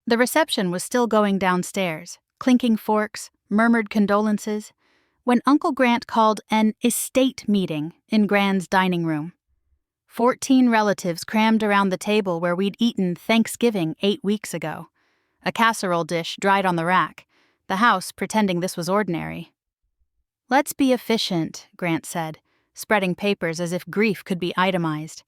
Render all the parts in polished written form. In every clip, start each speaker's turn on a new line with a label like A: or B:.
A: The reception was still going downstairs, clinking forks, murmured condolences, when Uncle Grant called an estate meeting in Gran's dining room. 14 relatives crammed around the table where we'd eaten Thanksgiving 8 weeks ago. A casserole dish dried on the rack, the house pretending this was ordinary. "Let's be efficient," Grant said, spreading papers as if grief could be itemized.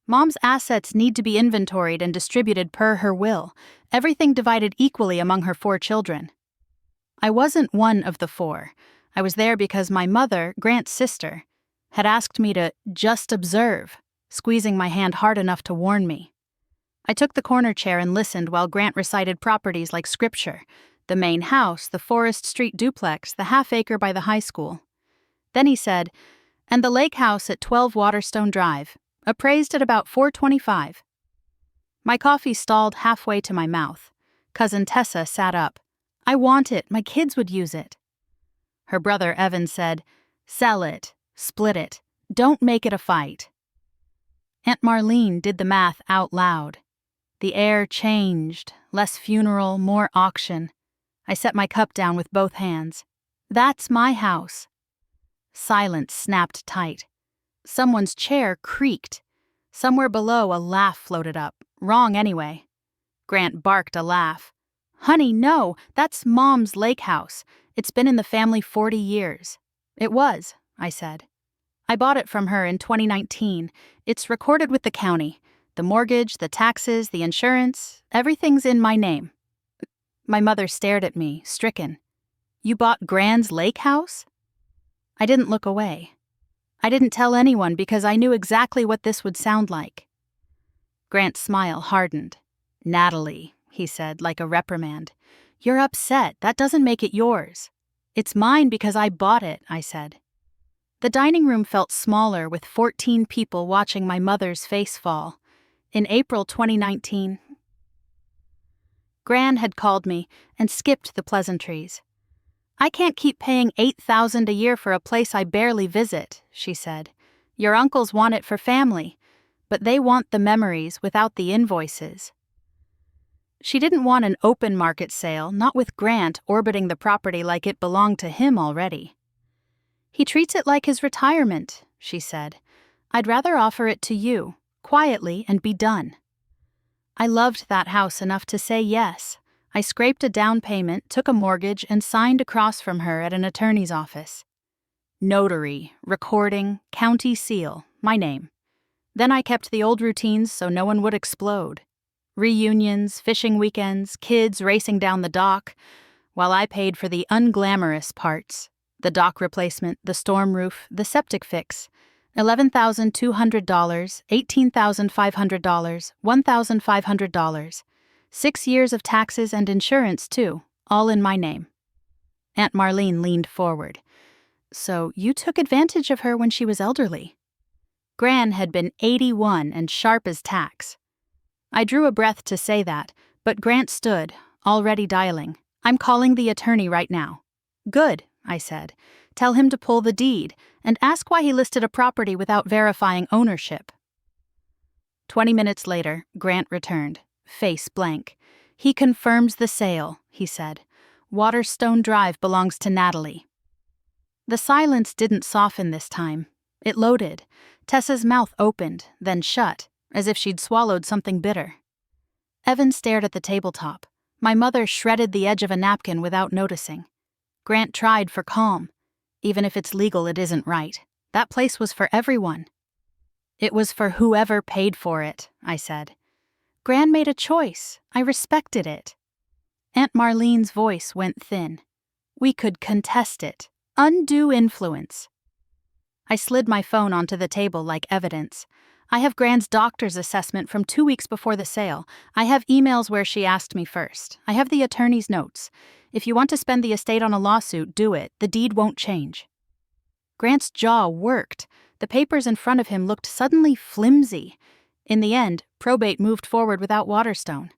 A: "Mom's assets need to be inventoried and distributed per her will, everything divided equally among her 4 children." I wasn't one of the 4. I was there because my mother, Grant's sister, had asked me to just observe, squeezing my hand hard enough to warn me. I took the corner chair and listened while Grant recited properties like scripture: the main house, the Forest Street duplex, the half-acre by the high school. Then he said, "And the lake house at 12 Waterstone Drive, appraised at about $425. My coffee stalled halfway to my mouth. Cousin Tessa sat up. "I want it. My kids would use it." Her brother Evan said, "Sell it. Split it. Don't make it a fight." Aunt Marlene did the math out loud. The air changed, less funeral, more auction. I set my cup down with both hands. "That's my house." Silence snapped tight. Someone's chair creaked. Somewhere below, a laugh floated up. Wrong anyway. Grant barked a laugh. "Honey, no, that's Mom's lake house. It's been in the family 40 years. "It was," I said. "I bought it from her in 2019. It's recorded with the county. The mortgage, the taxes, the insurance, everything's in my name." My mother stared at me, stricken. "You bought Gran's lake house?" I didn't look away. I didn't tell anyone because I knew exactly what this would sound like. Grant's smile hardened. "Natalie," he said, like a reprimand. "You're upset. That doesn't make it yours." "It's mine because I bought it," I said. The dining room felt smaller with 14 people watching my mother's face fall. In April 2019, Gran had called me and skipped the pleasantries. "I can't keep paying $8,000 a year for a place I barely visit," she said. "Your uncles want it for family, but they want the memories without the invoices." She didn't want an open market sale, not with Grant orbiting the property like it belonged to him already. "He treats it like his retirement," she said. "I'd rather offer it to you, quietly, and be done." I loved that house enough to say yes. I scraped a down payment, took a mortgage, and signed across from her at an attorney's office. Notary, recording, county seal, my name. Then I kept the old routines so no one would explode. Reunions, fishing weekends, kids racing down the dock, while I paid for the unglamorous parts: the dock replacement, the storm roof, the septic fix. $11,200, $18,500, $1,500. 6 years of taxes and insurance, too, all in my name. Aunt Marlene leaned forward. "So you took advantage of her when she was elderly." Gran had been 81 and sharp as tacks. I drew a breath to say that, but Grant stood, already dialing. "I'm calling the attorney right now." "Good," I said. "Tell him to pull the deed, and ask why he listed a property without verifying ownership." 20 minutes later, Grant returned, face blank. "He confirms the sale," he said. "Waterstone Drive belongs to Natalie." The silence didn't soften this time. It loaded. Tessa's mouth opened, then shut, as if she'd swallowed something bitter. Evan stared at the tabletop. My mother shredded the edge of a napkin without noticing. Grant tried for calm. "Even if it's legal, it isn't right. That place was for everyone." "It was for whoever paid for it," I said. "Gran made a choice. I respected it." Aunt Marlene's voice went thin. "We could contest it. Undue influence." I slid my phone onto the table like evidence. "I have Gran's doctor's assessment from 2 weeks before the sale. I have emails where she asked me first. I have the attorney's notes. If you want to spend the estate on a lawsuit, do it. The deed won't change." Grant's jaw worked. The papers in front of him looked suddenly flimsy. In the end, probate moved forward without Waterstone.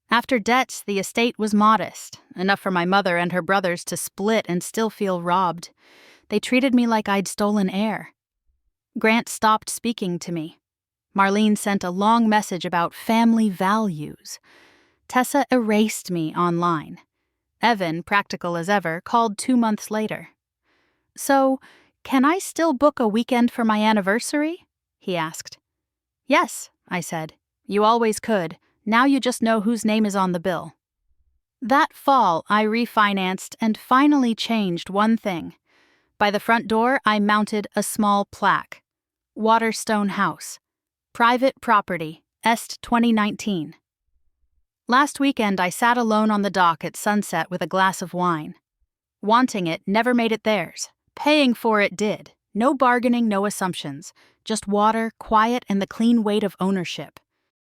A: After debts, the estate was modest, enough for my mother and her brothers to split and still feel robbed. They treated me like I'd stolen air. Grant stopped speaking to me. Marlene sent a long message about family values. Tessa erased me online. Evan, practical as ever, called 2 months later. "So, can I still book a weekend for my anniversary?" he asked. "Yes," I said. "You always could. Now you just know whose name is on the bill." That fall, I refinanced and finally changed one thing. By the front door, I mounted a small plaque. Waterstone House. Private property, Est 2019. Last weekend, I sat alone on the dock at sunset with a glass of wine. Wanting it never made it theirs. Paying for it did. No bargaining, no assumptions. Just water, quiet, and the clean weight of ownership.